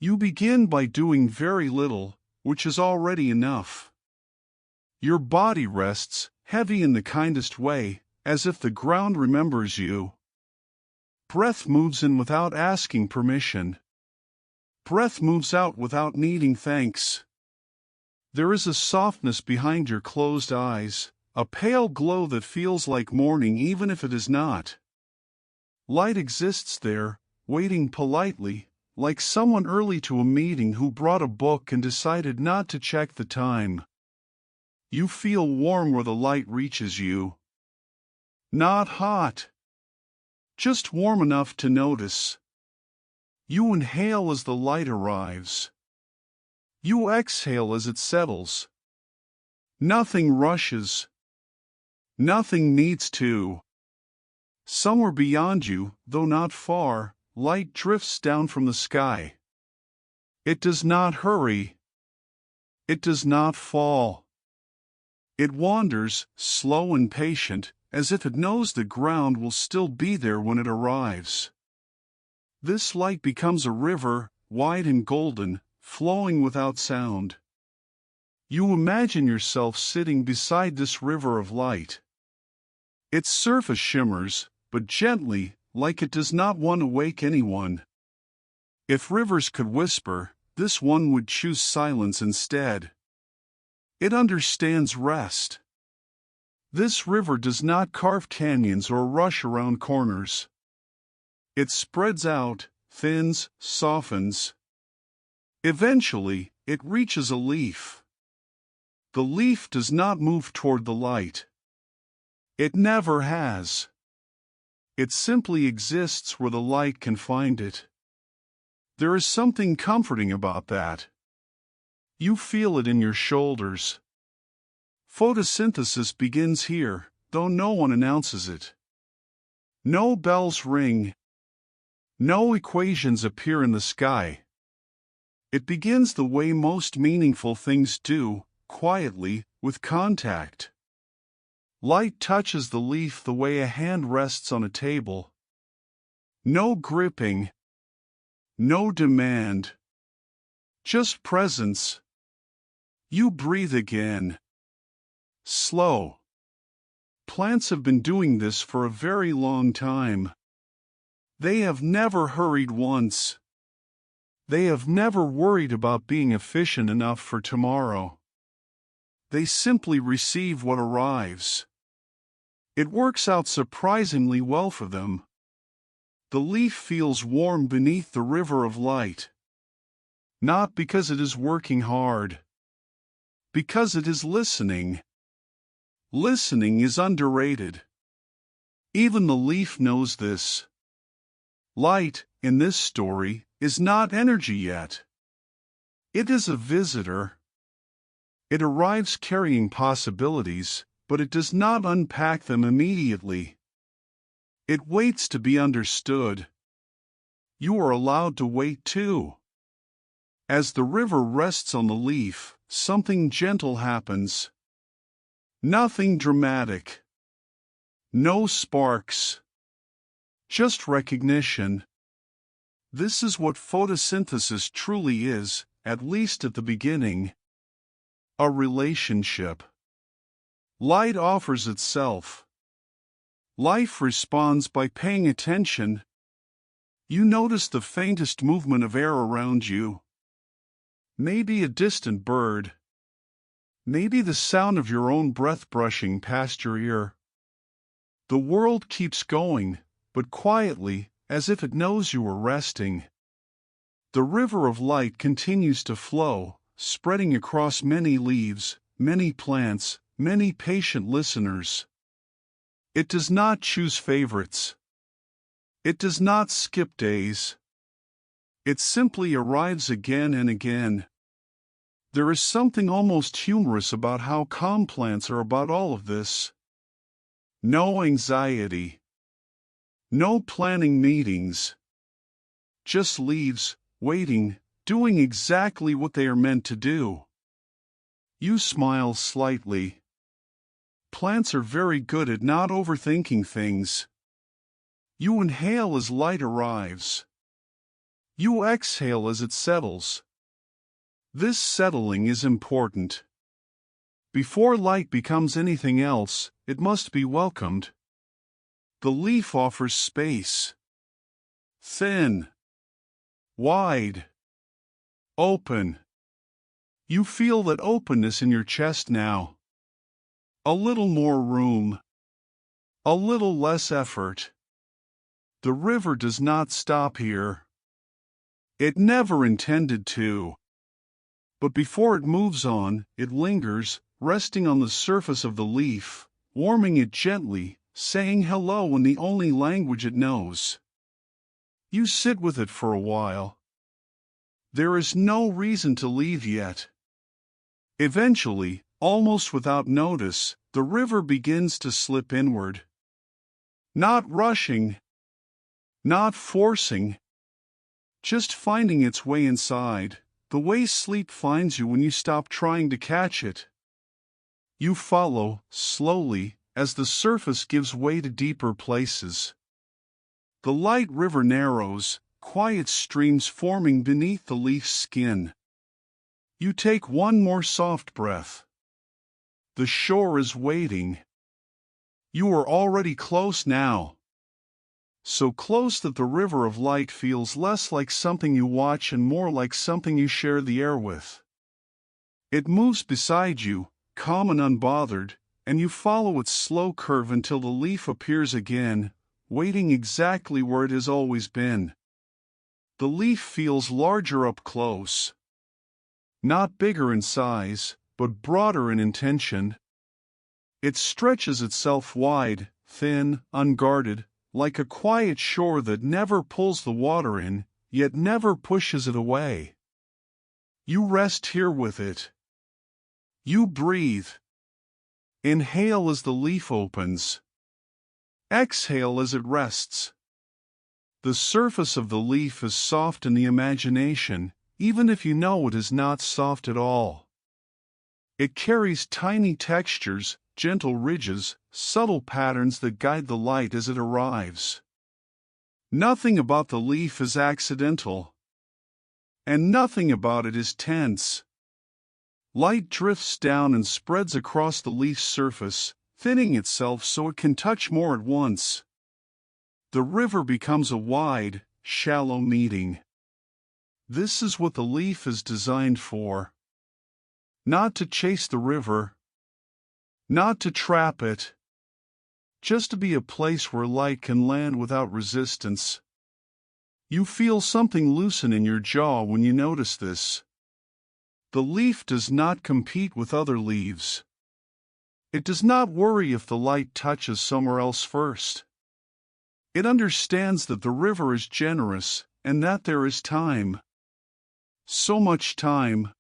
You begin by doing very little, which is already enough. Your body rests, heavy in the kindest way, as if the ground remembers you. Breath moves in without asking permission. Breath moves out without needing thanks. There is a softness behind your closed eyes, a pale glow that feels like morning even if it is not. Light exists there, waiting politely, like someone early to a meeting who brought a book and decided not to check the time. You feel warm where the light reaches you. Not hot. Just warm enough to notice. You inhale as the light arrives. You exhale as it settles. Nothing rushes. Nothing needs to. Somewhere beyond you, though not far, light drifts down from the sky. It does not hurry. It does not fall. It wanders, slow and patient, as if it knows the ground will still be there when it arrives. This light becomes a river, wide and golden, flowing without sound. You imagine yourself sitting beside this river of light. Its surface shimmers, but gently, like it does not want to wake anyone. If rivers could whisper, this one would choose silence instead. It understands rest. This river does not carve canyons or rush around corners. It spreads out, thins, softens. Eventually, it reaches a leaf. The leaf does not move toward the light. It never has. It simply exists where the light can find it. There is something comforting about that. You feel it in your shoulders. Photosynthesis begins here, though no one announces it. No bells ring. No equations appear in the sky. It begins the way most meaningful things do, quietly, with contact. Light touches the leaf the way a hand rests on a table. No gripping. No demand. Just presence. You breathe again. Slow. Plants have been doing this for a very long time. They have never hurried once. They have never worried about being efficient enough for tomorrow. They simply receive what arrives. It works out surprisingly well for them. The leaf feels warm beneath the river of light. Not because it is working hard. Because it is listening. Listening is underrated. Even the leaf knows this. Light, in this story, is not energy yet. It is a visitor. It arrives carrying possibilities, but it does not unpack them immediately. It waits to be understood. You are allowed to wait too. As the river rests on the leaf, something gentle happens. Nothing dramatic. No sparks. Just recognition. This is what photosynthesis truly is, at least at the beginning. A relationship. Light offers itself. Life responds by paying attention. You notice the faintest movement of air around you. Maybe a distant bird. Maybe the sound of your own breath brushing past your ear. The world keeps going, but quietly, as if it knows you are resting. The river of light continues to flow, spreading across many leaves, many plants, many patient listeners. It does not choose favorites. It does not skip days. It simply arrives again and again. There is something almost humorous about how calm plants are about all of this. No anxiety. No planning meetings. Just leaves, waiting, doing exactly what they are meant to do. You smile slightly. Plants are very good at not overthinking things. You inhale as light arrives. You exhale as it settles. This settling is important. Before light becomes anything else, it must be welcomed. The leaf offers space. Thin. Wide. Open. You feel that openness in your chest now. A little more room. A little less effort. The river does not stop here. It never intended to. But before it moves on, it lingers, resting on the surface of the leaf, warming it gently, saying hello in the only language it knows. You sit with it for a while. There is no reason to leave yet. Eventually, almost without notice, the river begins to slip inward. Not rushing, not forcing, just finding its way inside, the way sleep finds you when you stop trying to catch it. You follow, slowly, as the surface gives way to deeper places. The light river narrows, quiet streams forming beneath the leaf's skin. You take one more soft breath. The shore is waiting. You are already close now. So close that the river of light feels less like something you watch and more like something you share the air with. It moves beside you, calm and unbothered, and you follow its slow curve until the leaf appears again, waiting exactly where it has always been. The leaf feels larger up close. Not bigger in size, but broader in intention. It stretches itself wide, thin, unguarded, like a quiet shore that never pulls the water in, yet never pushes it away. You rest here with it. You breathe. Inhale as the leaf opens. Exhale as it rests. The surface of the leaf is soft in the imagination, even if you know it is not soft at all. It carries tiny textures, gentle ridges, subtle patterns that guide the light as it arrives. Nothing about the leaf is accidental. And nothing about it is tense. Light drifts down and spreads across the leaf's surface, thinning itself so it can touch more at once. The river becomes a wide, shallow meeting. This is what the leaf is designed for. Not to chase the river. Not to trap it. Just to be a place where light can land without resistance. You feel something loosen in your jaw when you notice this. The leaf does not compete with other leaves. It does not worry if the light touches somewhere else first. It understands that the river is generous and that there is time. So much time.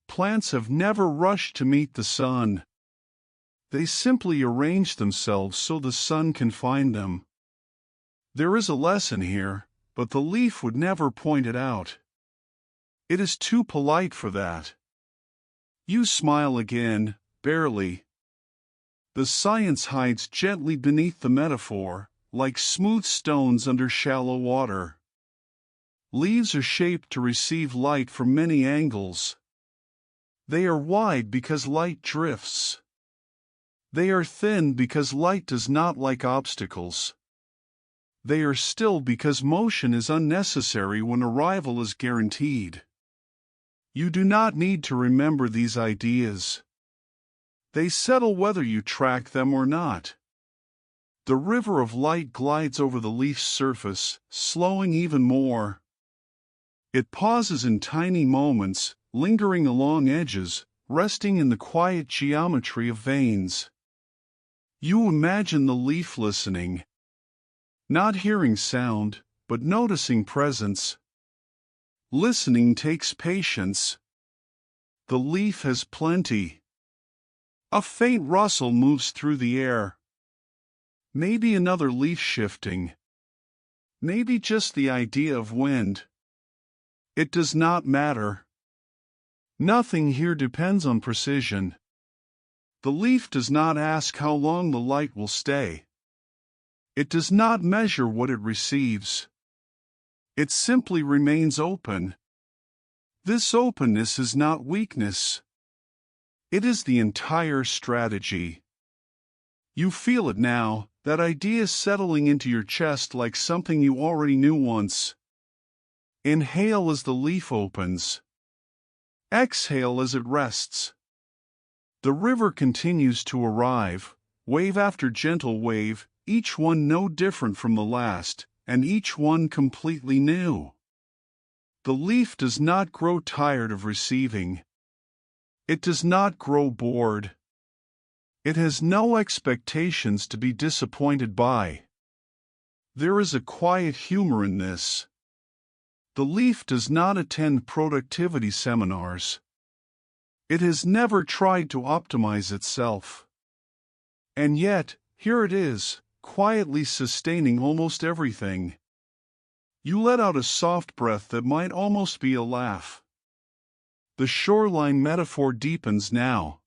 Plants have never rushed to meet the sun. They simply arrange themselves so the sun can find them. There is a lesson here, but the leaf would never point it out. It is too polite for that. You smile again, barely. The science hides gently beneath the metaphor, like smooth stones under shallow water. Leaves are shaped to receive light from many angles. They are wide because light drifts. They are thin because light does not like obstacles. They are still because motion is unnecessary when arrival is guaranteed. You do not need to remember these ideas. They settle whether you track them or not. The river of light glides over the leaf's surface, slowing even more. It pauses in tiny moments, lingering along edges, resting in the quiet geometry of veins. You imagine the leaf listening. Not hearing sound, but noticing presence. Listening takes patience. The leaf has plenty. A faint rustle moves through the air. Maybe another leaf shifting. Maybe just the idea of wind. It does not matter. Nothing here depends on precision. The leaf does not ask how long the light will stay. It does not measure what it receives. It simply remains open. This openness is not weakness. It is the entire strategy. You feel it now, that idea settling into your chest like something you already knew once. Inhale as the leaf opens. Exhale as it rests. The river continues to arrive, wave after gentle wave, each one no different from the last, and each one completely new. The leaf does not grow tired of receiving. It does not grow bored. It has no expectations to be disappointed by. There is a quiet humor in this. The leaf does not attend productivity seminars. It has never tried to optimize itself. And yet, here it is, quietly sustaining almost everything. You let out a soft breath that might almost be a laugh. The shoreline metaphor deepens now.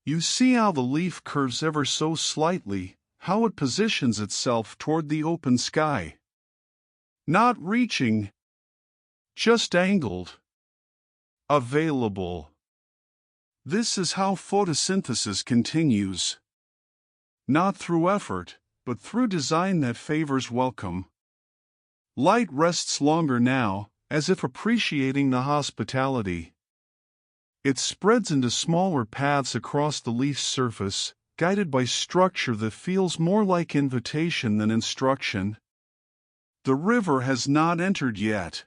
You see how the leaf curves ever so slightly, how it positions itself toward the open sky. Not reaching, just angled. Available. This is how photosynthesis continues. Not through effort, but through design that favors welcome. Light rests longer now, as if appreciating the hospitality. It spreads into smaller paths across the leaf's surface, guided by structure that feels more like invitation than instruction. The river has not entered yet.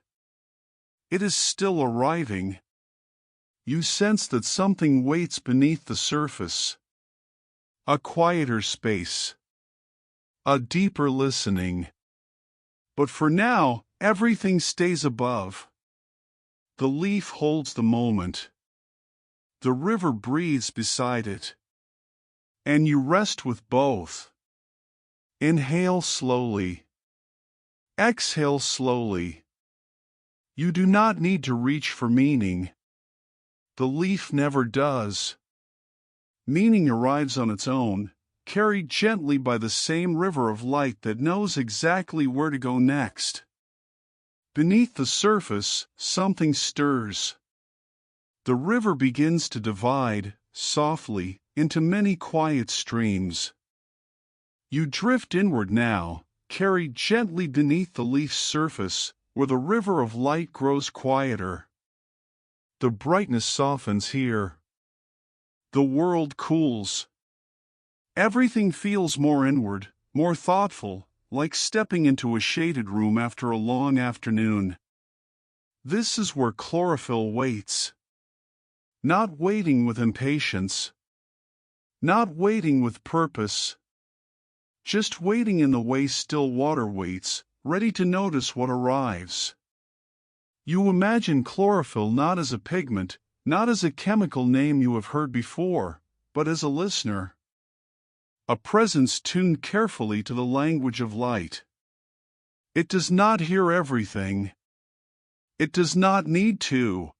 It is still arriving. You sense that something waits beneath the surface. A quieter space. A deeper listening. But for now, everything stays above. The leaf holds the moment. The river breathes beside it. And you rest with both. Inhale slowly. Exhale slowly. You do not need to reach for meaning. The leaf never does. Meaning arrives on its own, carried gently by the same river of light that knows exactly where to go next. Beneath the surface, something stirs. The river begins to divide, softly, into many quiet streams. You drift inward now, carried gently beneath the leaf's surface, where the river of light grows quieter. The brightness softens here. The world cools. Everything feels more inward, more thoughtful, like stepping into a shaded room after a long afternoon. This is where chlorophyll waits. Not waiting with impatience. Not waiting with purpose. Just waiting in the way still water waits, ready to notice what arrives. You imagine chlorophyll not as a pigment, not as a chemical name you have heard before, but as a listener. A presence tuned carefully to the language of light. It does not hear everything. It does not need to.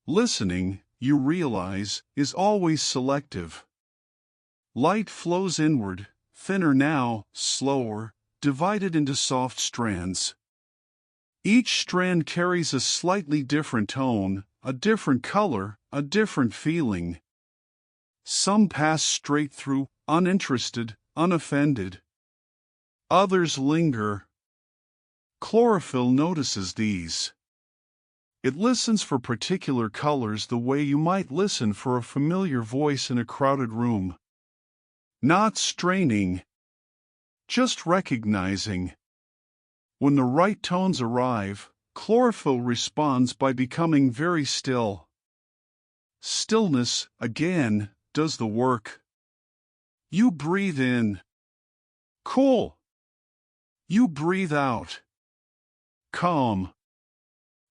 Listening, you realize, is always selective. Light flows inward, thinner now, slower, divided into soft strands. Each strand carries a slightly different tone, a different color, a different feeling. Some pass straight through, uninterested, unoffended. Others linger. Chlorophyll notices these. It listens for particular colors the way you might listen for a familiar voice in a crowded room. Not straining. Just recognizing. When the right tones arrive, chlorophyll responds by becoming very still. Stillness, again, does the work. You breathe in. Cool. You breathe out. Calm.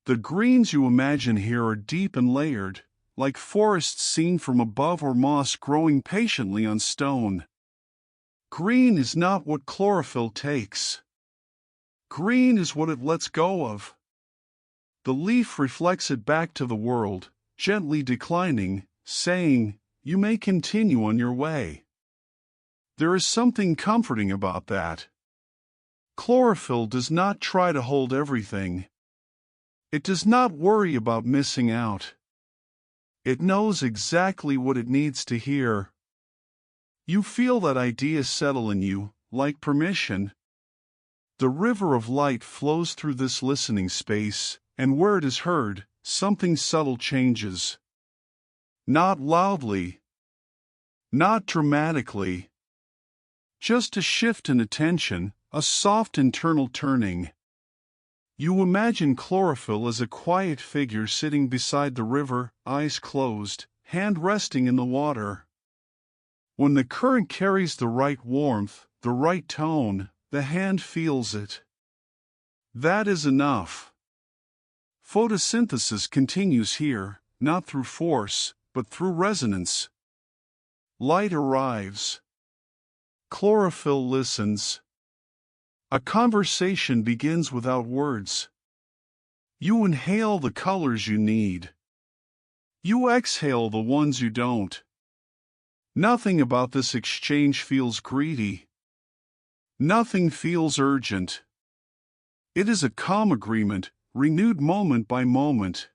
The greens you imagine here are deep and layered, like forests seen from above or moss growing patiently on stone. Green is not what chlorophyll takes. Green is what it lets go of. The leaf reflects it back to the world, gently declining, saying, "You may continue on your way." There is something comforting about that. Chlorophyll does not try to hold everything. It does not worry about missing out. It knows exactly what it needs to hear. You feel that idea settle in you, like permission. The river of light flows through this listening space, and where it is heard, something subtle changes. Not loudly, not dramatically. Just a shift in attention, a soft internal turning. You imagine chlorophyll as a quiet figure sitting beside the river, eyes closed, hand resting in the water. When the current carries the right warmth, the right tone, the hand feels it. That is enough. Photosynthesis continues here, not through force, but through resonance. Light arrives. Chlorophyll listens. A conversation begins without words. You inhale the colors you need. You exhale the ones you don't. Nothing about this exchange feels greedy. Nothing feels urgent. It is a calm agreement, renewed moment by moment.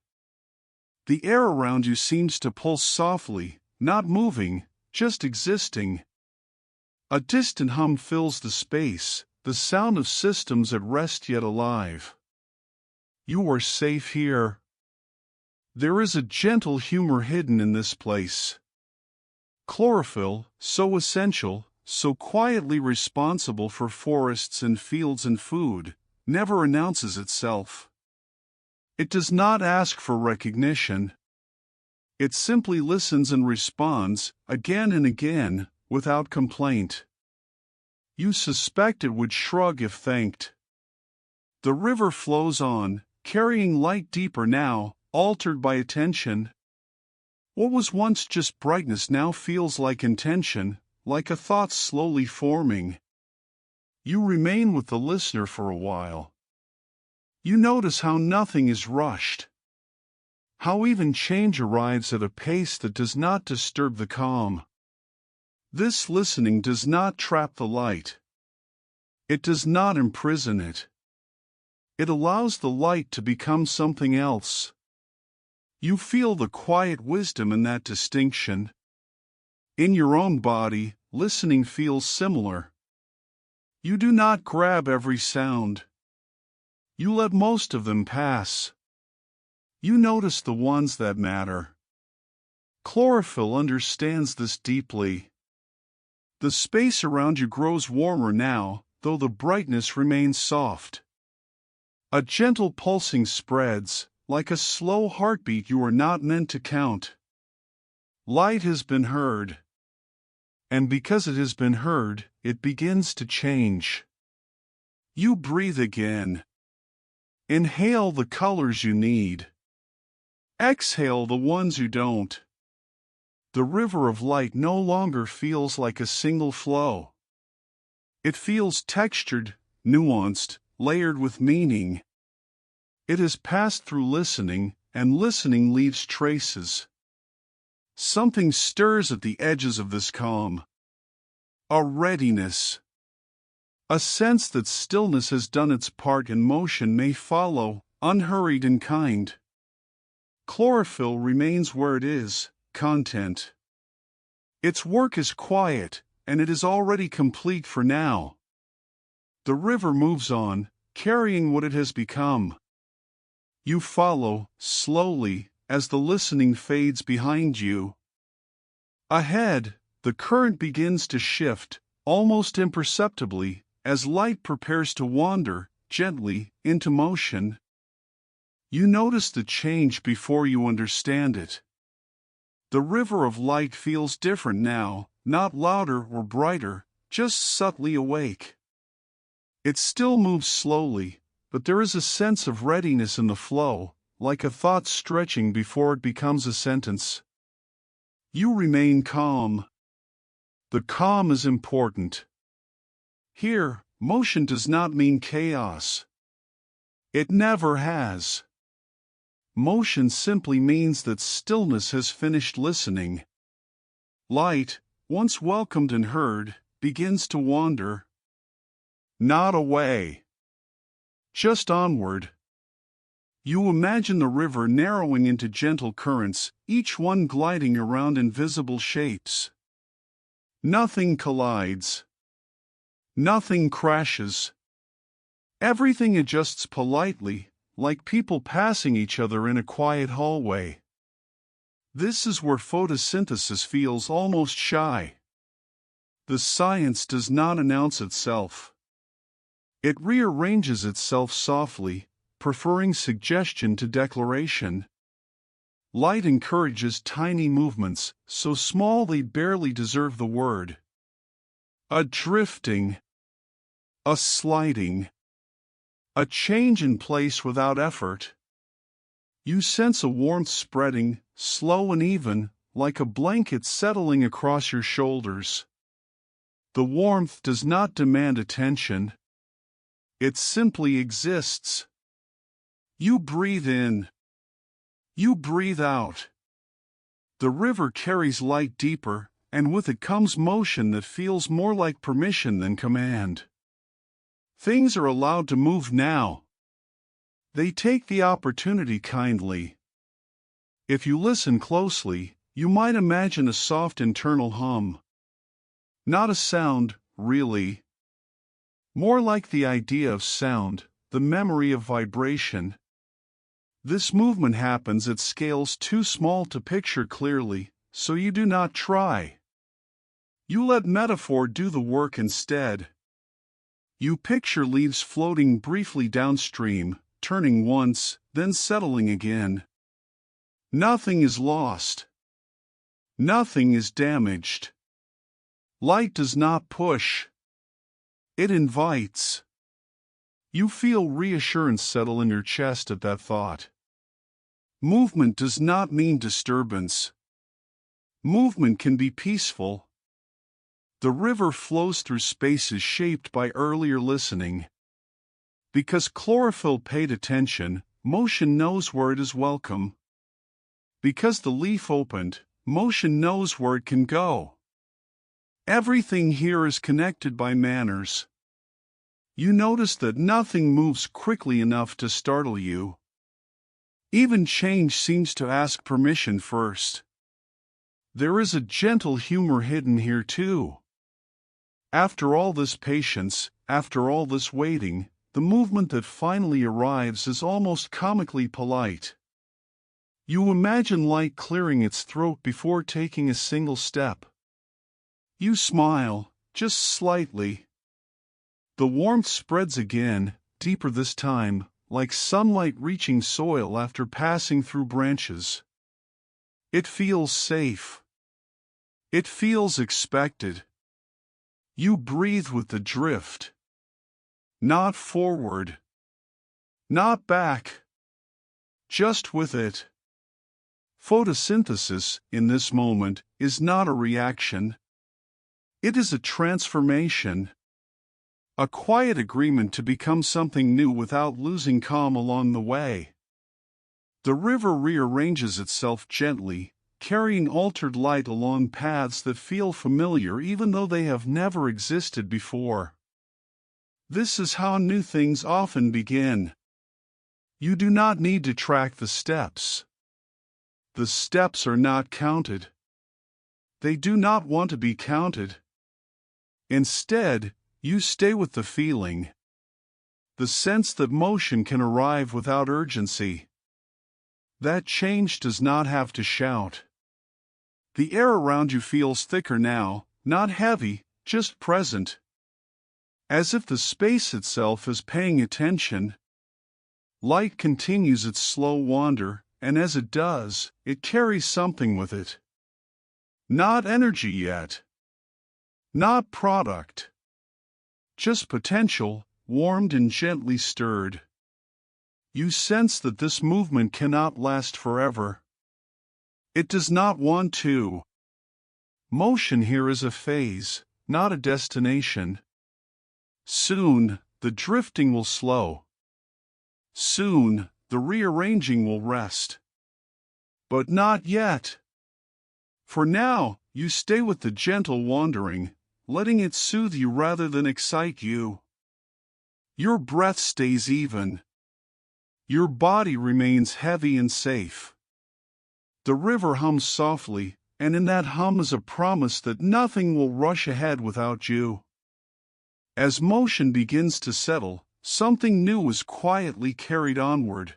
The air around you seems to pulse softly, not moving, just existing. A distant hum fills the space, the sound of systems at rest yet alive. You are safe here. There is a gentle humor hidden in this place. Chlorophyll, so essential, so quietly responsible for forests and fields and food, never announces itself. It does not ask for recognition. It simply listens and responds, again and again, without complaint. You suspect it would shrug if thanked. The river flows on, carrying light deeper now, altered by attention. What was once just brightness now feels like intention, like a thought slowly forming. You remain with the listener for a while. You notice how nothing is rushed. How even change arrives at a pace that does not disturb the calm. This listening does not trap the light. It does not imprison it. It allows the light to become something else. You feel the quiet wisdom in that distinction. In your own body, listening feels similar. You do not grab every sound. You let most of them pass. You notice the ones that matter. Chlorophyll understands this deeply. The space around you grows warmer now, though the brightness remains soft. A gentle pulsing spreads, like a slow heartbeat you are not meant to count. Light has been heard. And because it has been heard, it begins to change. You breathe again. Inhale the colors you need. Exhale the ones you don't. The river of light no longer feels like a single flow. It feels textured, nuanced, layered with meaning. It has passed through listening, and listening leaves traces. Something stirs at the edges of this calm. A readiness. A sense that stillness has done its part and motion may follow, unhurried and kind. Chlorophyll remains where it is, content. Its work is quiet, and it is already complete for now. The river moves on, carrying what it has become. You follow, slowly, as the listening fades behind you. Ahead, the current begins to shift, almost imperceptibly, as light prepares to wander, gently, into motion. You notice the change before you understand it. The river of light feels different now, not louder or brighter, just subtly awake. It still moves slowly, but there is a sense of readiness in the flow, like a thought stretching before it becomes a sentence. You remain calm. The calm is important. Here, motion does not mean chaos. It never has. Motion simply means that stillness has finished listening. Light, once welcomed and heard, begins to wander. Not away. just onward. You imagine the river narrowing into gentle currents, each one gliding around invisible shapes. Nothing collides. Nothing crashes. Everything adjusts politely, like people passing each other in a quiet hallway. This is where photosynthesis feels almost shy. The science does not announce itself. It rearranges itself softly, preferring suggestion to declaration. Light encourages tiny movements, so small they barely deserve the word. A drifting. A sliding. A change in place without effort. You sense a warmth spreading, slow and even, like a blanket settling across your shoulders. The warmth does not demand attention. It simply exists. You breathe in. You breathe out. The river carries light deeper, and with it comes motion that feels more like permission than command. Things are allowed to move now. They take the opportunity kindly. If you listen closely, you might imagine a soft internal hum. Not a sound, really. More like the idea of sound, the memory of vibration. This movement happens at scales too small to picture clearly, so you do not try. You let metaphor do the work instead. You picture leaves floating briefly downstream, turning once, then settling again. Nothing is lost. Nothing is damaged. Light does not push. It invites. You feel reassurance settle in your chest at that thought. Movement does not mean disturbance. Movement can be peaceful. The river flows through spaces shaped by earlier listening. Because chlorophyll paid attention, motion knows where it is welcome. Because the leaf opened, motion knows where it can go. Everything here is connected by manners. You notice that nothing moves quickly enough to startle you. Even change seems to ask permission first. There is a gentle humor hidden here too. After all this patience, after all this waiting, the movement that finally arrives is almost comically polite. You imagine light clearing its throat before taking a single step. You smile, just slightly. The warmth spreads again, deeper this time, like sunlight reaching soil after passing through branches. It feels safe. It feels expected. You breathe with the drift. Not forward. Not back. Just with it. Photosynthesis, in this moment, is not a reaction. It is a transformation. A quiet agreement to become something new without losing calm along the way. The river rearranges itself gently, carrying altered light along paths that feel familiar even though they have never existed before. This is how new things often begin. You do not need to track the steps. The steps are not counted. They do not want to be counted. Instead, you stay with the feeling. The sense that motion can arrive without urgency. That change does not have to shout. The air around you feels thicker now, not heavy, just present. As if the space itself is paying attention. Light continues its slow wander, and as it does, it carries something with it. Not energy yet. Not product. Just potential, warmed and gently stirred. You sense that this movement cannot last forever. It does not want to. Motion here is a phase, not a destination. Soon, the drifting will slow. Soon, the rearranging will rest. But not yet. For now, you stay with the gentle wandering, letting it soothe you rather than excite you. Your breath stays even. Your body remains heavy and safe. The river hums softly, and in that hum is a promise that nothing will rush ahead without you. As motion begins to settle, something new is quietly carried onward.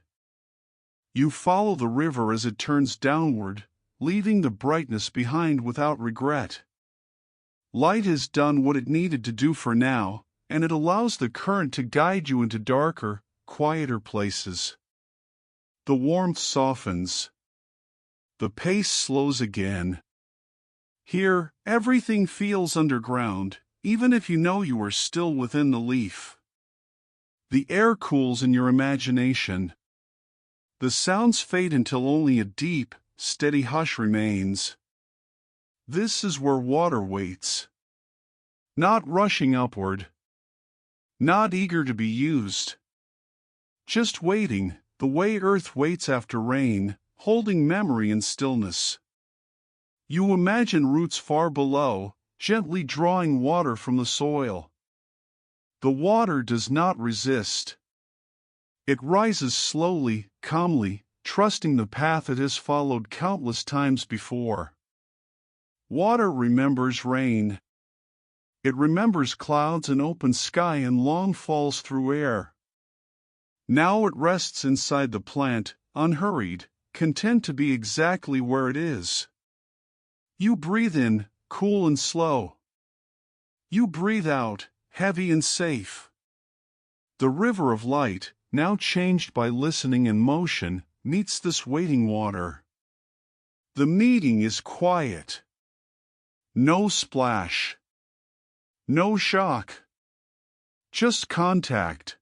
You follow the river as it turns downward, leaving the brightness behind without regret. Light has done what it needed to do for now, and it allows the current to guide you into darker, quieter places. The warmth softens. The pace slows again. Here, everything feels underground, even if you know you are still within the leaf. The air cools in your imagination. The sounds fade until only a deep, steady hush remains. This is where water waits. Not rushing upward. Not eager to be used. Just waiting, the way Earth waits after rain, holding memory in stillness. You imagine roots far below, gently drawing water from the soil. The water does not resist. It rises slowly, calmly, trusting the path it has followed countless times before. Water remembers rain. It remembers clouds and open sky and long falls through air. Now it rests inside the plant, unhurried, content to be exactly where it is. You breathe in, cool and slow. You breathe out, heavy and safe. The river of light, now changed by listening and motion, meets this waiting water. The meeting is quiet. No splash. No shock. Just contact.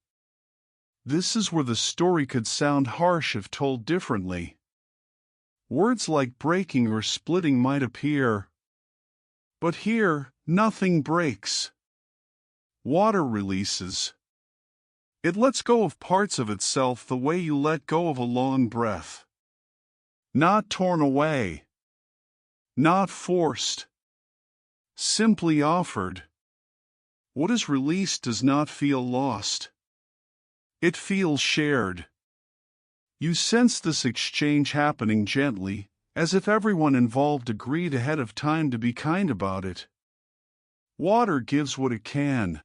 This is where the story could sound harsh if told differently. Words like breaking or splitting might appear. But here, nothing breaks. Water releases. It lets go of parts of itself the way you let go of a long breath. Not torn away. Not forced. Simply offered. What is released does not feel lost. It feels shared. You sense this exchange happening gently, as if everyone involved agreed ahead of time to be kind about it. Water gives what it can.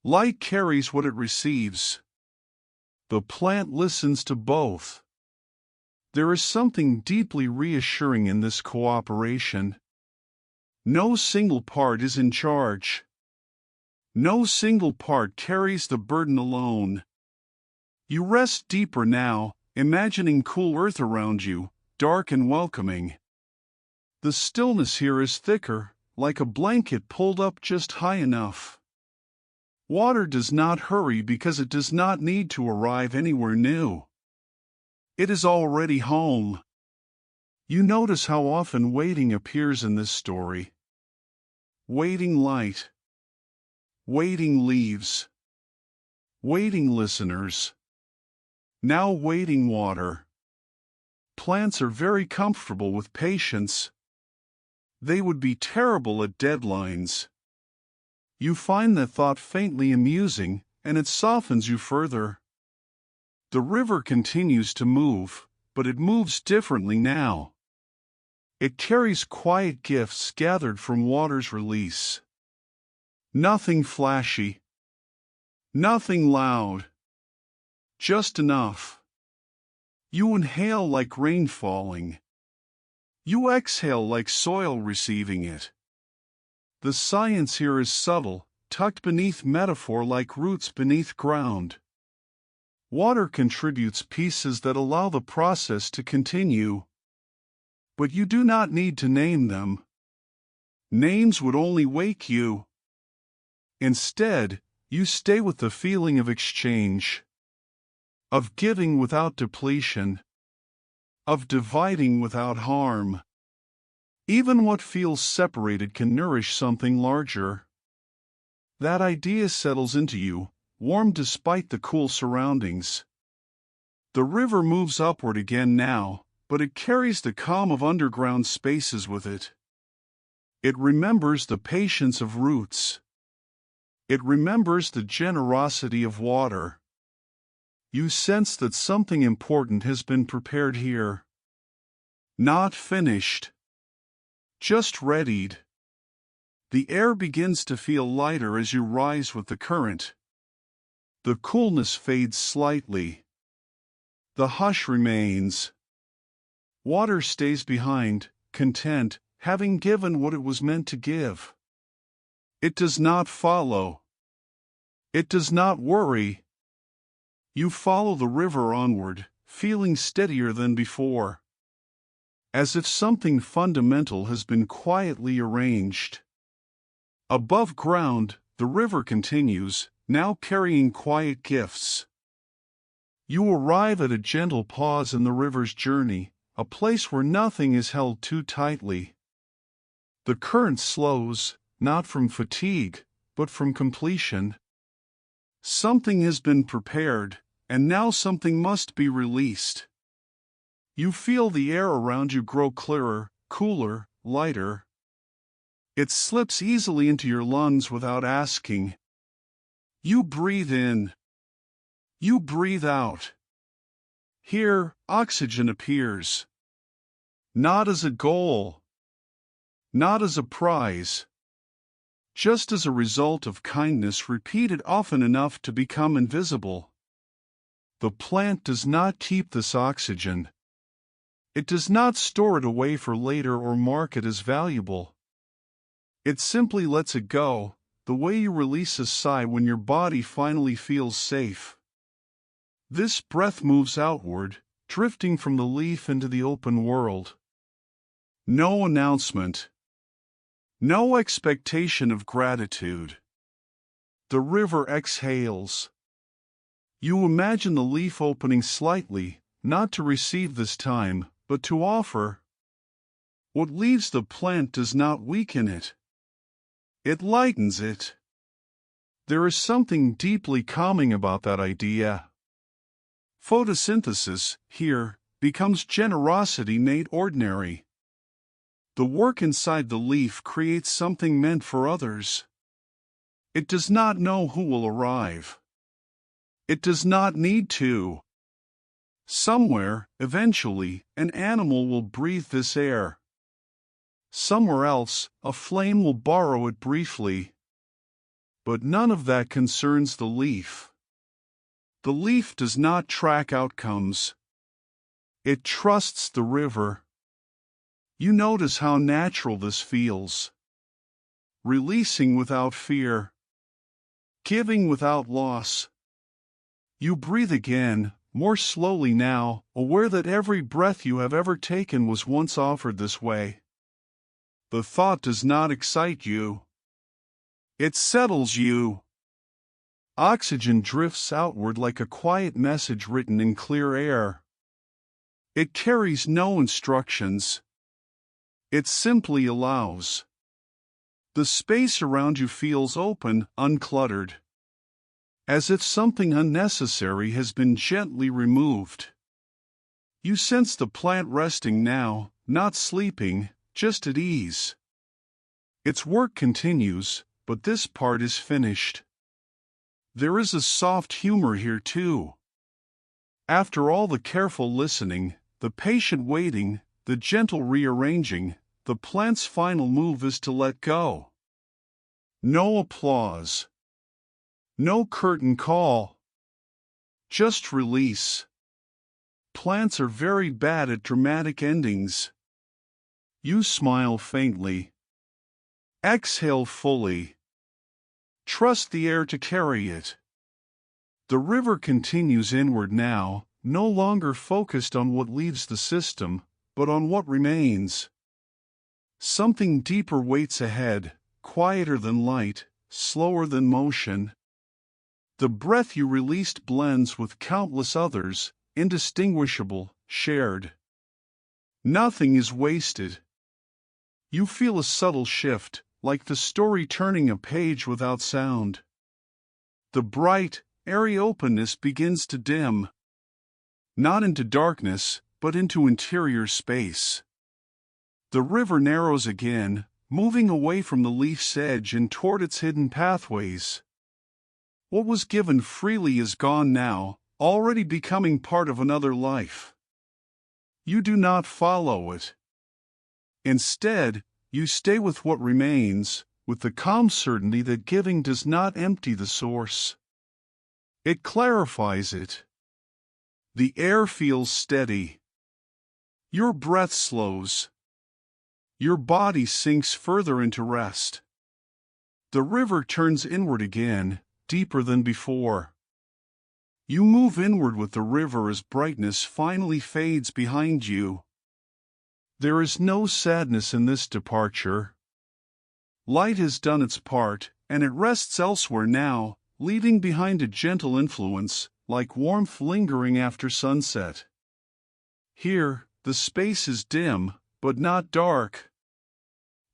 Light carries what it receives. The plant listens to both. There is something deeply reassuring in this cooperation. No single part is in charge. No single part carries the burden alone. You rest deeper now, imagining cool earth around you, dark and welcoming. The stillness here is thicker, like a blanket pulled up just high enough. Water does not hurry because it does not need to arrive anywhere new. It is already home. You notice how often waiting appears in this story. Waiting light. Waiting leaves. Waiting listeners. Now waiting water. Plants are very comfortable with patience. They would be terrible at deadlines. You find that thought faintly amusing, and it softens you further. The river continues to move, but it moves differently now. It carries quiet gifts gathered from water's release. Nothing flashy. Nothing loud. Just enough. You inhale like rain falling. You exhale like soil receiving it. The science here is subtle, tucked beneath metaphor like roots beneath ground. Water contributes pieces that allow the process to continue. But you do not need to name them. Names would only wake you. Instead, you stay with the feeling of exchange. Of giving without depletion. Of dividing without harm. Even what feels separated can nourish something larger. That idea settles into you, warm despite the cool surroundings. The river moves upward again now, but it carries the calm of underground spaces with it. It remembers the patience of roots. It remembers the generosity of water. You sense that something important has been prepared here. Not finished. Just readied. The air begins to feel lighter as you rise with the current. The coolness fades slightly. The hush remains. Water stays behind, content, having given what it was meant to give. It does not follow. It does not worry. You follow the river onward, feeling steadier than before. As if something fundamental has been quietly arranged. Above ground, the river continues, now carrying quiet gifts. You arrive at a gentle pause in the river's journey, a place where nothing is held too tightly. The current slows, not from fatigue, but from completion. Something has been prepared, and now something must be released. You feel the air around you grow clearer, cooler, lighter. It slips easily into your lungs without asking. You breathe in. You breathe out. Here, oxygen appears. Not as a goal. Not as a prize. Just as a result of kindness repeated often enough to become invisible. The plant does not keep this oxygen. It does not store it away for later or mark it as valuable. It simply lets it go, the way you release a sigh when your body finally feels safe. This breath moves outward, drifting from the leaf into the open world. No announcement. No expectation of gratitude. The river exhales. You imagine the leaf opening slightly, not to receive this time, but to offer. What leaves the plant does not weaken it. It lightens it. There is something deeply calming about that idea. Photosynthesis, here, becomes generosity made ordinary. The work inside the leaf creates something meant for others. It does not know who will arrive. It does not need to. Somewhere, eventually, an animal will breathe this air. Somewhere else, a flame will borrow it briefly. But none of that concerns the leaf. The leaf does not track outcomes. It trusts the river. You notice how natural this feels. Releasing without fear. Giving without loss. You breathe again, more slowly now, aware that every breath you have ever taken was once offered this way. The thought does not excite you. It settles you. Oxygen drifts outward like a quiet message written in clear air. It carries no instructions. It simply allows. The space around you feels open, uncluttered. As if something unnecessary has been gently removed. You sense the plant resting now, not sleeping, just at ease. Its work continues, but this part is finished. There is a soft humor here too. After all the careful listening, the patient waiting, the gentle rearranging, the plant's final move is to let go. No applause. No curtain call. Just release. Plants are very bad at dramatic endings. You smile faintly. Exhale fully. Trust the air to carry it. The river continues inward now, no longer focused on what leaves the system, but on what remains. Something deeper waits ahead, quieter than light, slower than motion. The breath you released blends with countless others, indistinguishable, shared. Nothing is wasted. You feel a subtle shift, like the story turning a page without sound. The bright, airy openness begins to dim. Not into darkness, but into interior space. The river narrows again, moving away from the leaf's edge and toward its hidden pathways. What was given freely is gone now, already becoming part of another life. You do not follow it. Instead, you stay with what remains, with the calm certainty that giving does not empty the source. It clarifies it. The air feels steady. Your breath slows. Your body sinks further into rest. The river turns inward again, deeper than before. You move inward with the river as brightness finally fades behind you. There is no sadness in this departure. Light has done its part, and it rests elsewhere now, leaving behind a gentle influence, like warmth lingering after sunset. Here, the space is dim, but not dark.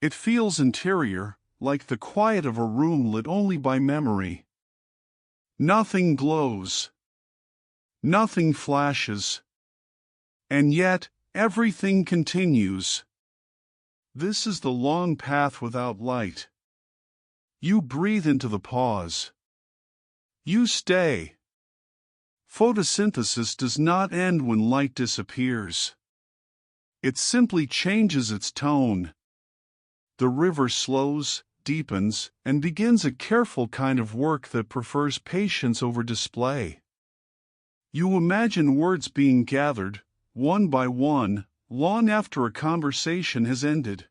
It feels interior, like the quiet of a room lit only by memory. Nothing glows. Nothing flashes. And yet, everything continues. This is the long path without light. You breathe into the pause. You stay. Photosynthesis does not end when light disappears. It simply changes its tone. The river slows, deepens, and begins a careful kind of work that prefers patience over display. You imagine words being gathered, one by one, long after a conversation has ended.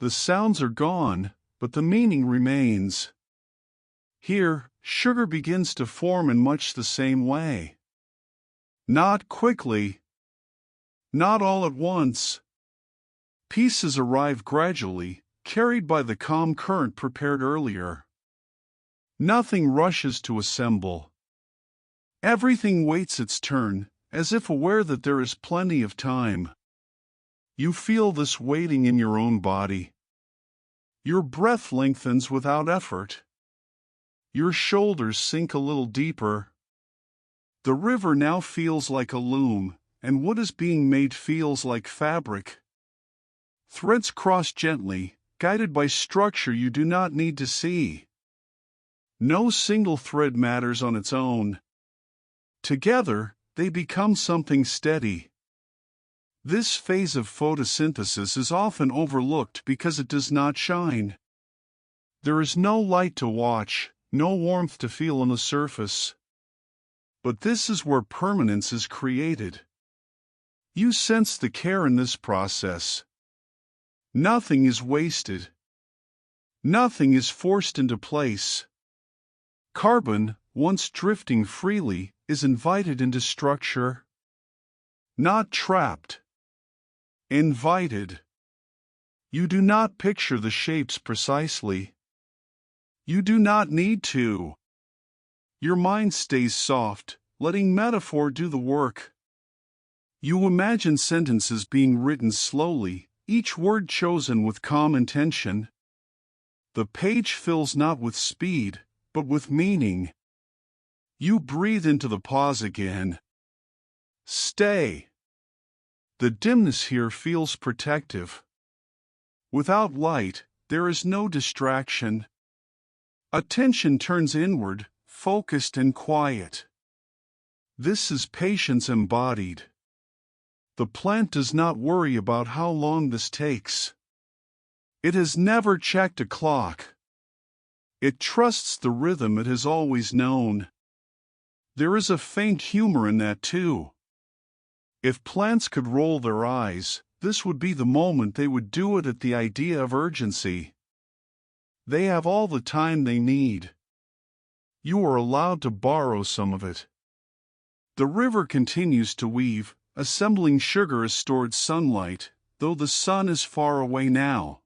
The sounds are gone, but the meaning remains. Here, sugar begins to form in much the same way. Not quickly. Not all at once. Pieces arrive gradually, carried by the calm current prepared earlier. Nothing rushes to assemble. Everything waits its turn, as if aware that there is plenty of time. You feel this waiting in your own body. Your breath lengthens without effort. Your shoulders sink a little deeper. The river now feels like a loom, and what is being made feels like fabric. Threads cross gently, guided by structure you do not need to see. No single thread matters on its own. Together, they become something steady. This phase of photosynthesis is often overlooked because it does not shine. There is no light to watch, no warmth to feel on the surface. But this is where permanence is created. You sense the care in this process. Nothing is wasted. Nothing is forced into place. Carbon, once drifting freely, is invited into structure. Not trapped. Invited. You do not picture the shapes precisely. You do not need to. Your mind stays soft, letting metaphor do the work. You imagine sentences being written slowly, each word chosen with calm intention. The page fills not with speed, but with meaning. You breathe into the pause again. Stay. The dimness here feels protective. Without light, there is no distraction. Attention turns inward, focused and quiet. This is patience embodied. The plant does not worry about how long this takes. It has never checked a clock. It trusts the rhythm it has always known. There is a faint humor in that too. If plants could roll their eyes, this would be the moment they would do it at the idea of urgency. They have all the time they need. You are allowed to borrow some of it. The river continues to weave, assembling sugar as stored sunlight, though the sun is far away now.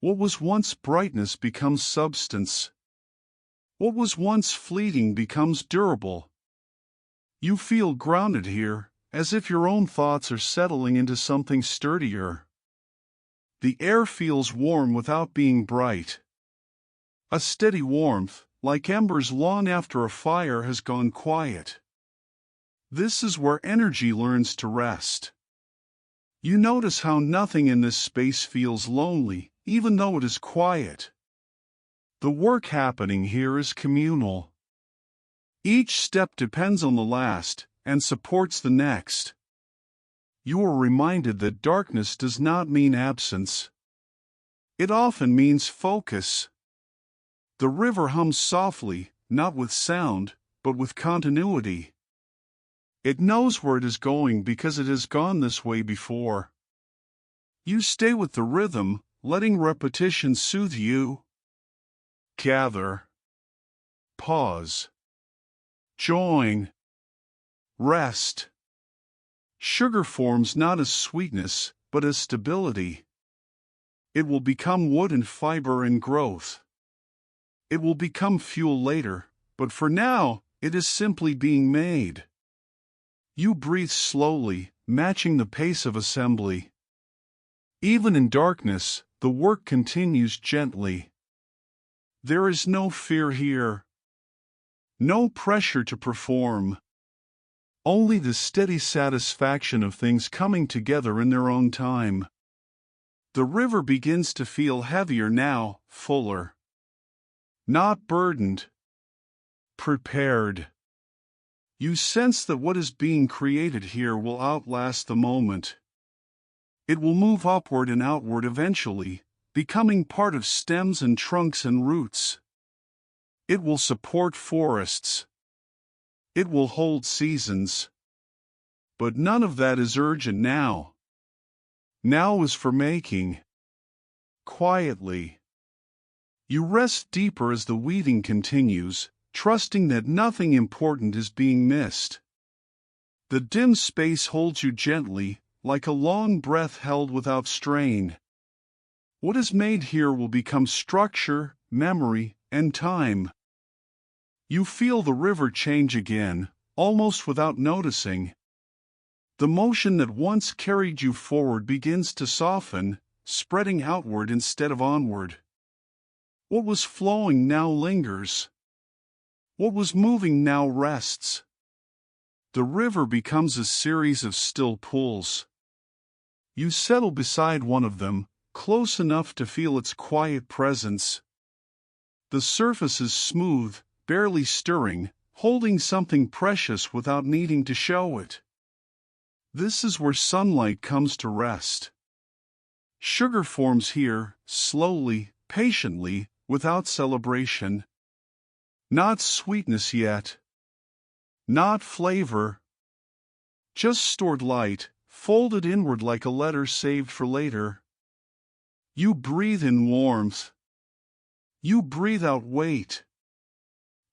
What was once brightness becomes substance. What was once fleeting becomes durable. You feel grounded here, as if your own thoughts are settling into something sturdier. The air feels warm without being bright. A steady warmth, like embers long after a fire has gone quiet. This is where energy learns to rest. You notice how nothing in this space feels lonely, even though it is quiet. The work happening here is communal. Each step depends on the last and supports the next. You are reminded that darkness does not mean absence. It often means focus. The river hums softly, not with sound, but with continuity. It knows where it is going because it has gone this way before. You stay with the rhythm, letting repetition soothe you. Gather. Pause. Join. Rest. Sugar forms not as sweetness, but as stability. It will become wood and fiber and growth. It will become fuel later, but for now, it is simply being made. You breathe slowly, matching the pace of assembly. Even in darkness, the work continues gently. There is no fear here. No pressure to perform. Only the steady satisfaction of things coming together in their own time. The river begins to feel heavier now, fuller. Not burdened. Prepared. You sense that what is being created here will outlast the moment. It will move upward and outward eventually, becoming part of stems and trunks and roots. It will support forests. It will hold seasons. But none of that is urgent now. Now is for making. Quietly. You rest deeper as the weaving continues, trusting that nothing important is being missed. The dim space holds you gently, like a long breath held without strain. What is made here will become structure, memory, and time. You feel the river change again, almost without noticing. The motion that once carried you forward begins to soften, spreading outward instead of onward. What was flowing now lingers. What was moving now rests. The river becomes a series of still pools. You settle beside one of them, close enough to feel its quiet presence. The surface is smooth, barely stirring, holding something precious without needing to show it. This is where sunlight comes to rest. Sugar forms here, slowly, patiently, without celebration. Not sweetness yet. Not flavor. Just stored light, folded inward like a letter saved for later. You breathe in warmth. You breathe out weight.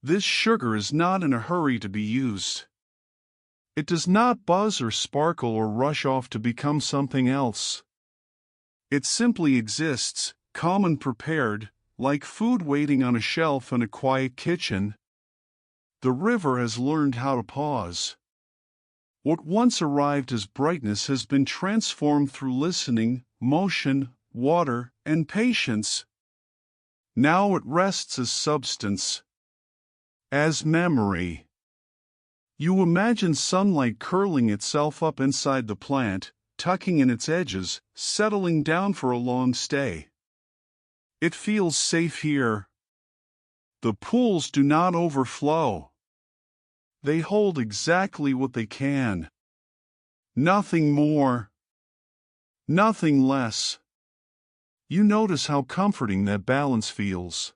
This sugar is not in a hurry to be used. It does not buzz or sparkle or rush off to become something else. It simply exists, calm and prepared, like food waiting on a shelf in a quiet kitchen. The river has learned how to pause. What once arrived as brightness has been transformed through listening, motion, water, and patience. Now it rests as substance. As memory. You imagine sunlight curling itself up inside the plant, tucking in its edges, settling down for a long stay. It feels safe here. The pools do not overflow. They hold exactly what they can. Nothing more. Nothing less. You notice how comforting that balance feels.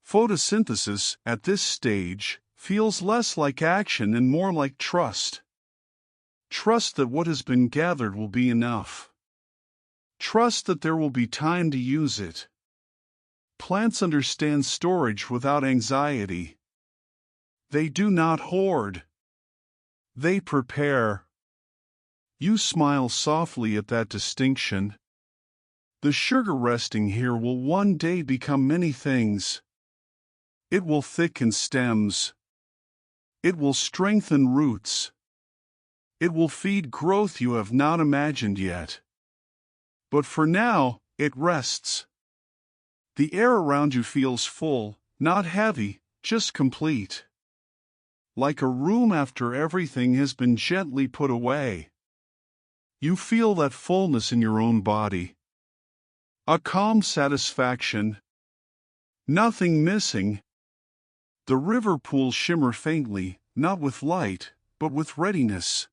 Photosynthesis, at this stage, feels less like action and more like trust. Trust that what has been gathered will be enough. Trust that there will be time to use it. Plants understand storage without anxiety. They do not hoard. They prepare. You smile softly at that distinction. The sugar resting here will one day become many things. It will thicken stems. It will strengthen roots. It will feed growth you have not imagined yet. But for now, it rests. The air around you feels full, not heavy, just complete. Like a room after everything has been gently put away. You feel that fullness in your own body. A calm satisfaction. Nothing missing. The river pools shimmer faintly, not with light, but with readiness.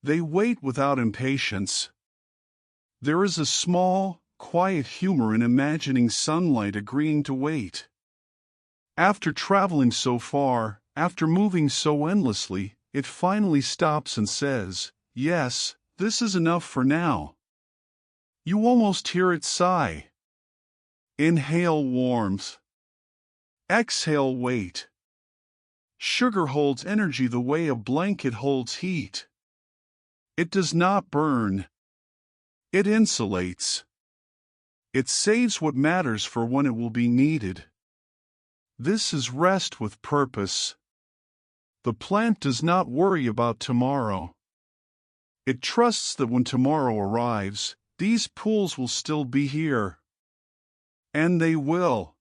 They wait without impatience. There is a small, quiet humor in imagining sunlight agreeing to wait. After traveling so far, after moving so endlessly, it finally stops and says, "Yes, this is enough for now." You almost hear it sigh. Inhale warmth. Exhale weight. Sugar holds energy the way a blanket holds heat. It does not burn. It insulates. It saves what matters for when it will be needed. This is rest with purpose. The plant does not worry about tomorrow. It trusts that when tomorrow arrives, these pools will still be here. And they will.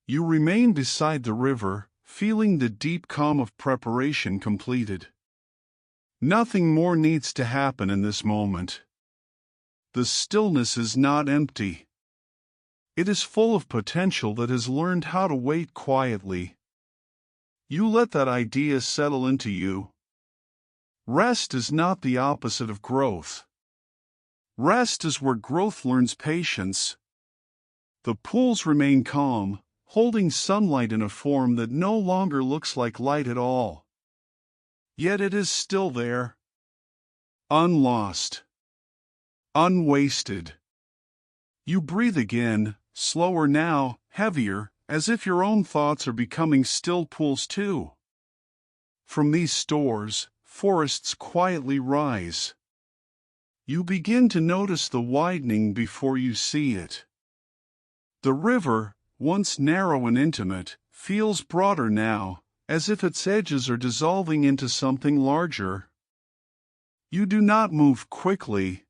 You remain beside the river, feeling the deep calm of preparation completed. Nothing more needs to happen in this moment. The stillness is not empty. It is full of potential that has learned how to wait quietly. You let that idea settle into you. Rest is not the opposite of growth. Rest is where growth learns patience. The pools remain calm, holding sunlight in a form that no longer looks like light at all. Yet it is still there. Unlost. Unwasted. You breathe again, slower now, heavier, as if your own thoughts are becoming still pools too. From these stores, forests quietly rise. You begin to notice the widening before you see it. The river, once narrow and intimate, feels broader now, as if its edges are dissolving into something larger. You do not move quickly.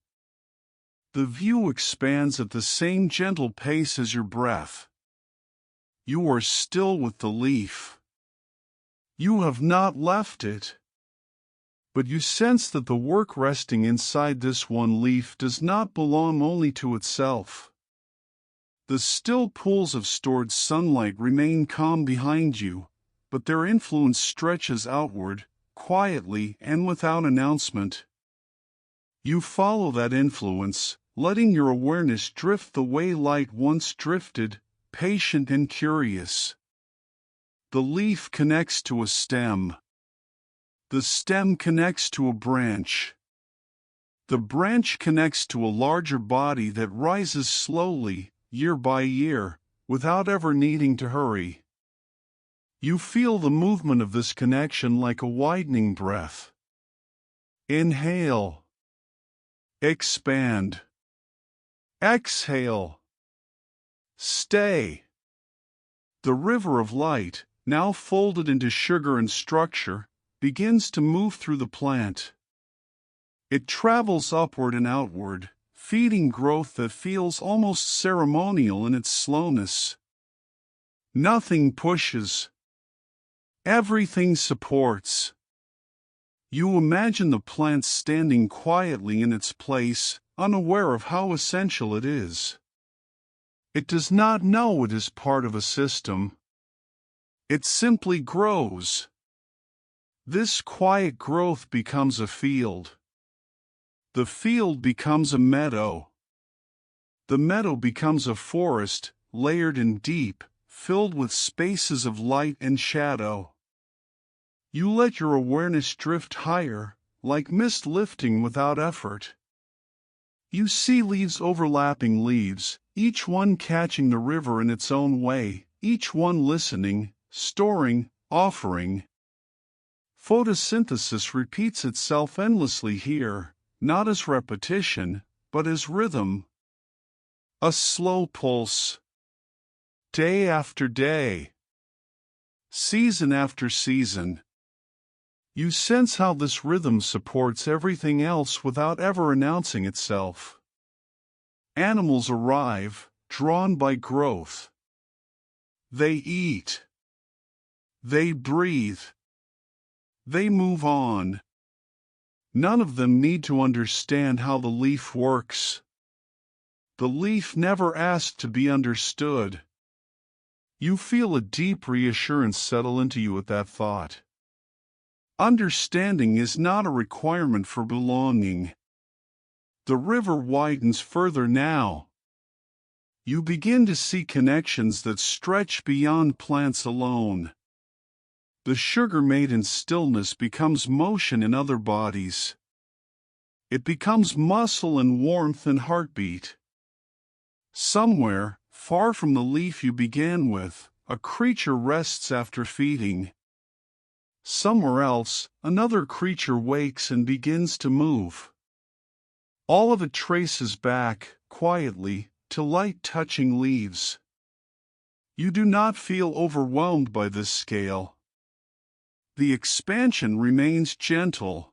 The view expands at the same gentle pace as your breath. You are still with the leaf. You have not left it. But you sense that the work resting inside this one leaf does not belong only to itself. The still pools of stored sunlight remain calm behind you, but their influence stretches outward, quietly and without announcement. You follow that influence, letting your awareness drift the way light once drifted, patient and curious. The leaf connects to a stem. The stem connects to a branch. The branch connects to a larger body that rises slowly, year by year, without ever needing to hurry. You feel the movement of this connection like a widening breath. Inhale. Expand. Exhale. Stay. The river of light, now folded into sugar and structure, begins to move through the plant. It travels upward and outward, feeding growth that feels almost ceremonial in its slowness. Nothing pushes. Everything supports. You imagine the plant standing quietly in its place, unaware of how essential it is. It does not know it is part of a system. It simply grows. This quiet growth becomes a field. The field becomes a meadow. The meadow becomes a forest, layered and deep, filled with spaces of light and shadow. You let your awareness drift higher, like mist lifting without effort. You see leaves overlapping leaves, each one catching the river in its own way, each one listening, storing, offering. Photosynthesis repeats itself endlessly here, not as repetition, but as rhythm. A slow pulse. Day after day. Season after season. You sense how this rhythm supports everything else without ever announcing itself. Animals arrive, drawn by growth. They eat. They breathe. They move on. None of them need to understand how the leaf works. The leaf never asked to be understood. You feel a deep reassurance settle into you at that thought. Understanding is not a requirement for belonging. The river widens further now. You begin to see connections that stretch beyond plants alone. The sugar made in stillness becomes motion in other bodies. It becomes muscle and warmth and heartbeat. Somewhere, far from the leaf you began with, a creature rests after feeding. Somewhere else, another creature wakes and begins to move. All of it traces back, quietly, to light touching leaves. You do not feel overwhelmed by this scale. The expansion remains gentle.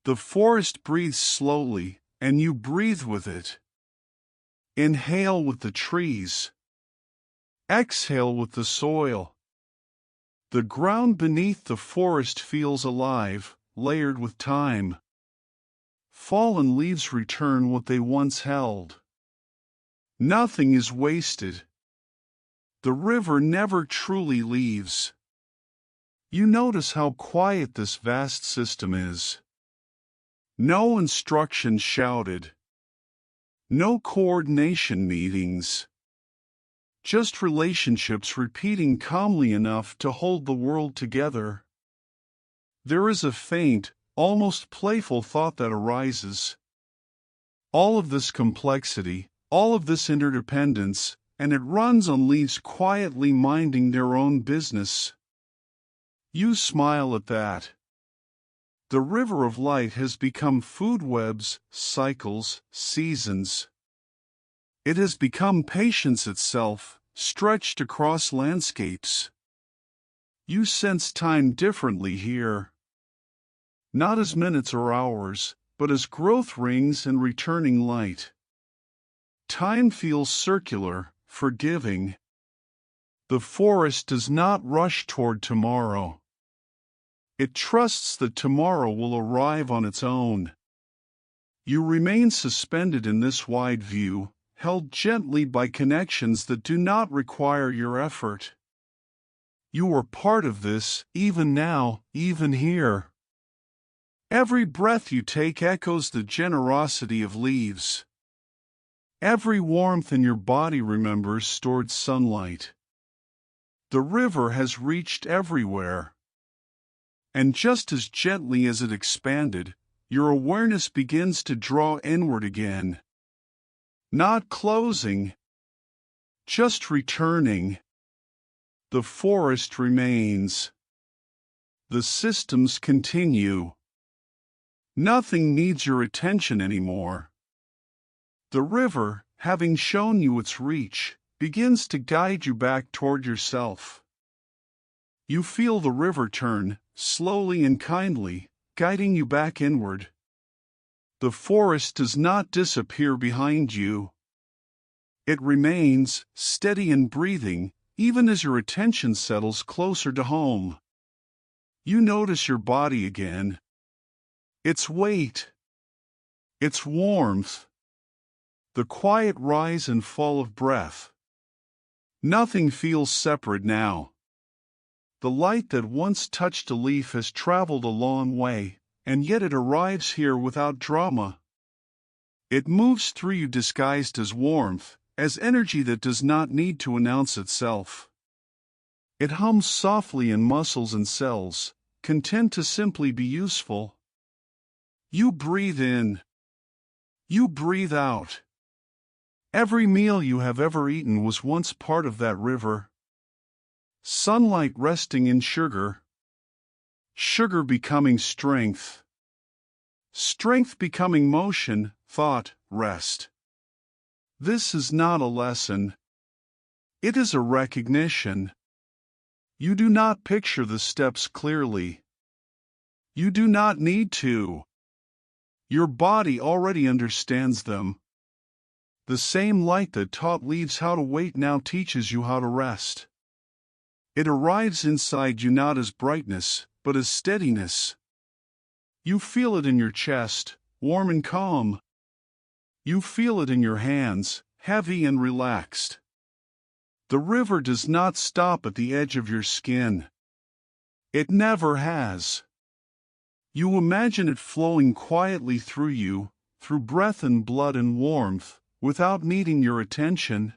The forest breathes slowly, and you breathe with it. Inhale with the trees. Exhale with the soil. The ground beneath the forest feels alive, layered with time. Fallen leaves return what they once held. Nothing is wasted. The river never truly leaves. You notice how quiet this vast system is. No instructions shouted. No coordination meetings. Just relationships repeating calmly enough to hold the world together. There is a faint, almost playful thought that arises. All of this complexity, all of this interdependence, and it runs on leaves quietly minding their own business. You smile at that. The river of light has become food webs, cycles, seasons. It has become patience itself, stretched across landscapes. You sense time differently here. Not as minutes or hours, but as growth rings and returning light. Time feels circular, forgiving. The forest does not rush toward tomorrow. It trusts that tomorrow will arrive on its own. You remain suspended in this wide view, held gently by connections that do not require your effort. You are part of this, even now, even here. Every breath you take echoes the generosity of leaves. Every warmth in your body remembers stored sunlight. The river has reached everywhere. And just as gently as it expanded, your awareness begins to draw inward again. Not closing, just returning. The forest remains. The systems continue. Nothing needs your attention anymore. The river, having shown you its reach, begins to guide you back toward yourself. You feel the river turn, slowly and kindly, guiding you back inward. The forest does not disappear behind you. It remains, steady and breathing, even as your attention settles closer to home. You notice your body again. Its weight. Its warmth. The quiet rise and fall of breath. Nothing feels separate now. The light that once touched a leaf has traveled a long way, and yet it arrives here without drama. It moves through you disguised as warmth, as energy that does not need to announce itself. It hums softly in muscles and cells, content to simply be useful. You breathe in. You breathe out. Every meal you have ever eaten was once part of that river. Sunlight resting in sugar. Sugar becoming strength. Strength becoming motion, thought, rest. This is not a lesson. It is a recognition. You do not picture the steps clearly. You do not need to. Your body already understands them. The same light that taught leaves how to wait now teaches you how to rest. It arrives inside you not as brightness, but as steadiness. You feel it in your chest, warm and calm. You feel it in your hands, heavy and relaxed. The river does not stop at the edge of your skin. It never has. You imagine it flowing quietly through you, through breath and blood and warmth, without needing your attention.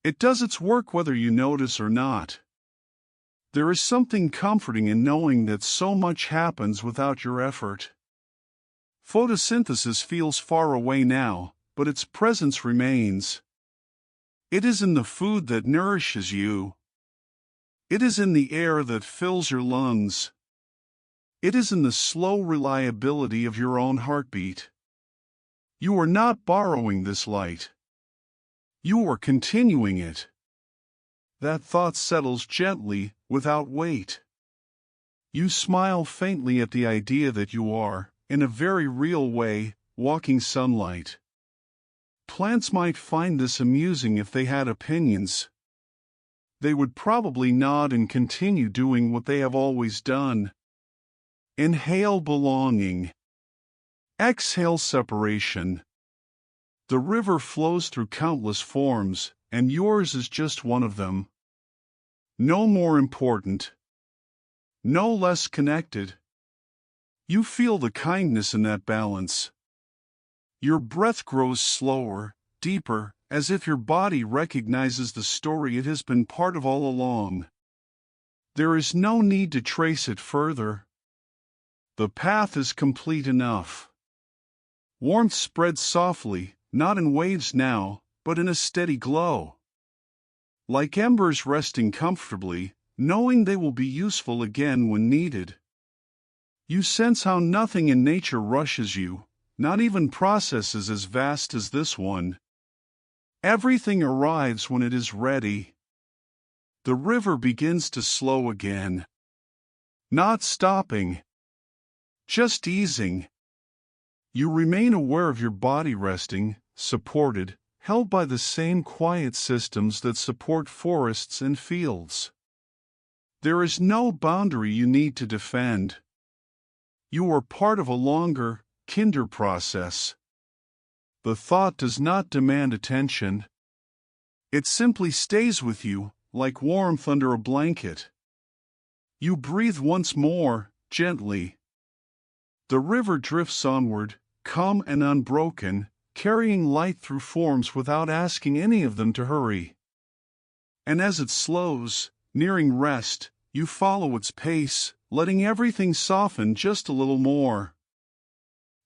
It does its work whether you notice or not. There is something comforting in knowing that so much happens without your effort. Photosynthesis feels far away now, but its presence remains. It is in the food that nourishes you. It is in the air that fills your lungs. It is in the slow reliability of your own heartbeat. You are not borrowing this light. You are continuing it. That thought settles gently, without weight. You smile faintly at the idea that you are, in a very real way, walking sunlight. Plants might find this amusing if they had opinions. They would probably nod and continue doing what they have always done. Inhale belonging. Exhale separation. The river flows through countless forms, and yours is just one of them. No more important. No less connected. You feel the kindness in that balance. Your breath grows slower, deeper, as if your body recognizes the story it has been part of all along. There is no need to trace it further. The path is complete enough. Warmth spreads softly, not in waves now, but in a steady glow. Like embers resting comfortably, knowing they will be useful again when needed. You sense how nothing in nature rushes you, not even processes as vast as this one. Everything arrives when it is ready. The river begins to slow again. Not stopping. Just easing. You remain aware of your body resting, supported, held by the same quiet systems that support forests and fields. There is no boundary you need to defend. You are part of a longer, kinder process. The thought does not demand attention. It simply stays with you, like warmth under a blanket. You breathe once more, gently. The river drifts onward, calm and unbroken, carrying light through forms without asking any of them to hurry. And as it slows, nearing rest, you follow its pace, letting everything soften just a little more.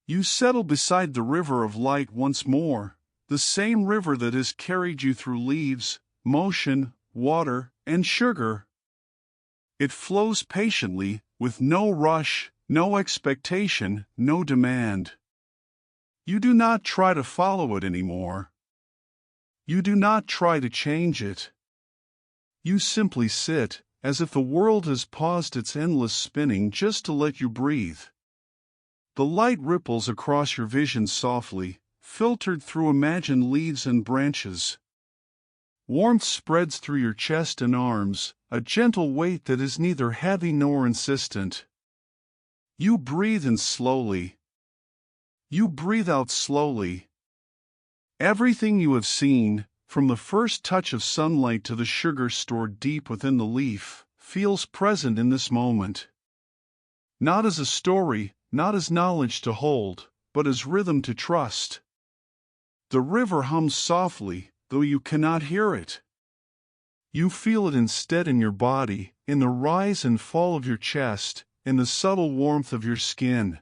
You settle beside the river of light once more, the same river that has carried you through leaves, motion, water, and sugar. It flows patiently, with no rush, no expectation, no demand. You do not try to follow it anymore. You do not try to change it. You simply sit, as if the world has paused its endless spinning just to let you breathe. The light ripples across your vision softly, filtered through imagined leaves and branches. Warmth spreads through your chest and arms, a gentle weight that is neither heavy nor insistent. You breathe in slowly. You breathe out slowly. Everything you have seen, from the first touch of sunlight to the sugar stored deep within the leaf, feels present in this moment. Not as a story, not as knowledge to hold, but as rhythm to trust. The river hums softly, though you cannot hear it. You feel it instead in your body, in the rise and fall of your chest, in the subtle warmth of your skin.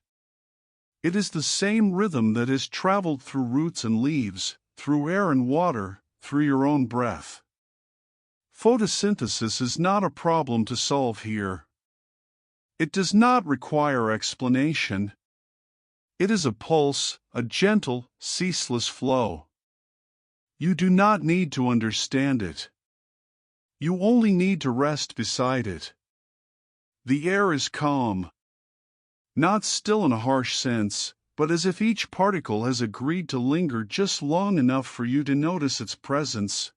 It is the same rhythm that has traveled through roots and leaves, through air and water, through your own breath. Photosynthesis is not a problem to solve here. It does not require explanation. It is a pulse, a gentle, ceaseless flow. You do not need to understand it. You only need to rest beside it. The air is calm. Not still in a harsh sense, but as if each particle has agreed to linger just long enough for you to notice its presence.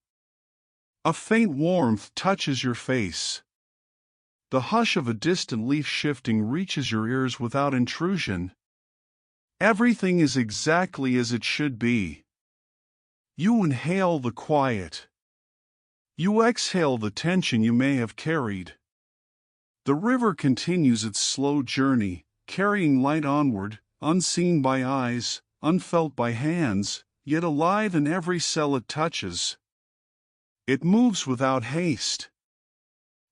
A faint warmth touches your face. The hush of a distant leaf shifting reaches your ears without intrusion. Everything is exactly as it should be. You inhale the quiet. You exhale the tension you may have carried. The river continues its slow journey, carrying light onward, unseen by eyes, unfelt by hands, yet alive in every cell it touches. It moves without haste.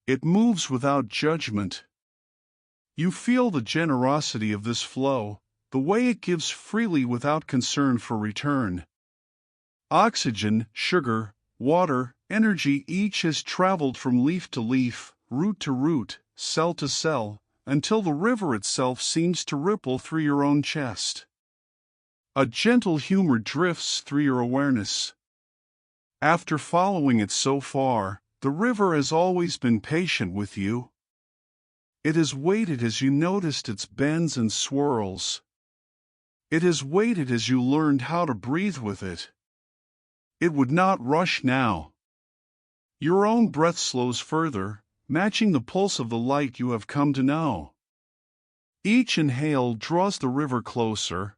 It moves without judgment. You feel the generosity of this flow, the way it gives freely without concern for return. Oxygen, sugar, water, energy, each has traveled from leaf to leaf, root to root, cell to cell, until the river itself seems to ripple through your own chest. A gentle humor drifts through your awareness. After following it so far, the river has always been patient with you. It has waited as you noticed its bends and swirls. It has waited as you learned how to breathe with it. It would not rush now. Your own breath slows further, matching the pulse of the light you have come to know. Each inhale draws the river closer.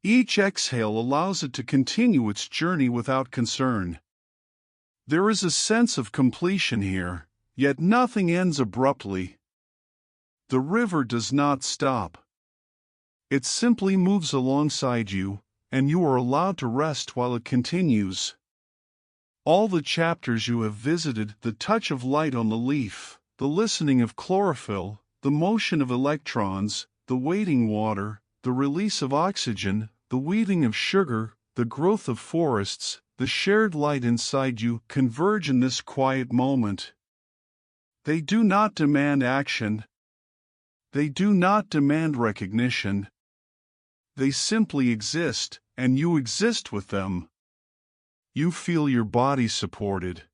Each exhale allows it to continue its journey without concern. There is a sense of completion here, yet nothing ends abruptly. The river does not stop. It simply moves alongside you, and you are allowed to rest while it continues. All the chapters you have visited, the touch of light on the leaf, the listening of chlorophyll, the motion of electrons, the waiting water, the release of oxygen, the weaving of sugar, the growth of forests, the shared light inside you converge in this quiet moment. They do not demand action. They do not demand recognition. They simply exist, and you exist with them. You feel your body supported.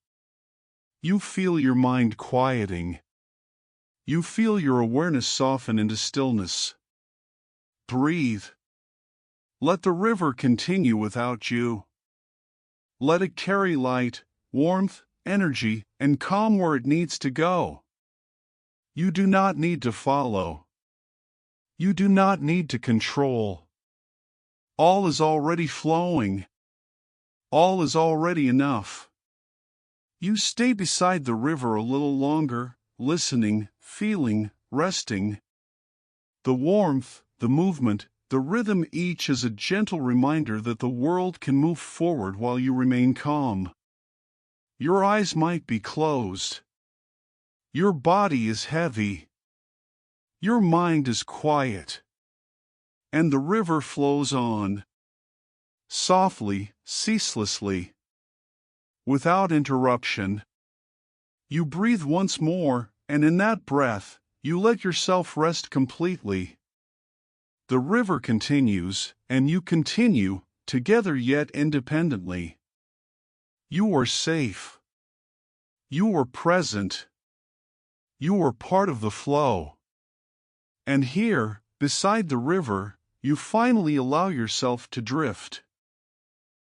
You feel your mind quieting. You feel your awareness soften into stillness. Breathe. Let the river continue without you. Let it carry light, warmth, energy, and calm where it needs to go. You do not need to follow. You do not need to control. All is already flowing. All is already enough. You stay beside the river a little longer, listening, feeling, resting. The warmth, the movement, the rhythm, each is a gentle reminder that the world can move forward while you remain calm. Your eyes might be closed. Your body is heavy. Your mind is quiet. And the river flows on. Softly, ceaselessly. Without interruption. You breathe once more, and in that breath, you let yourself rest completely. The river continues, and you continue, together yet independently. You are safe. You are present. You are part of the flow. And here, beside the river, you finally allow yourself to drift.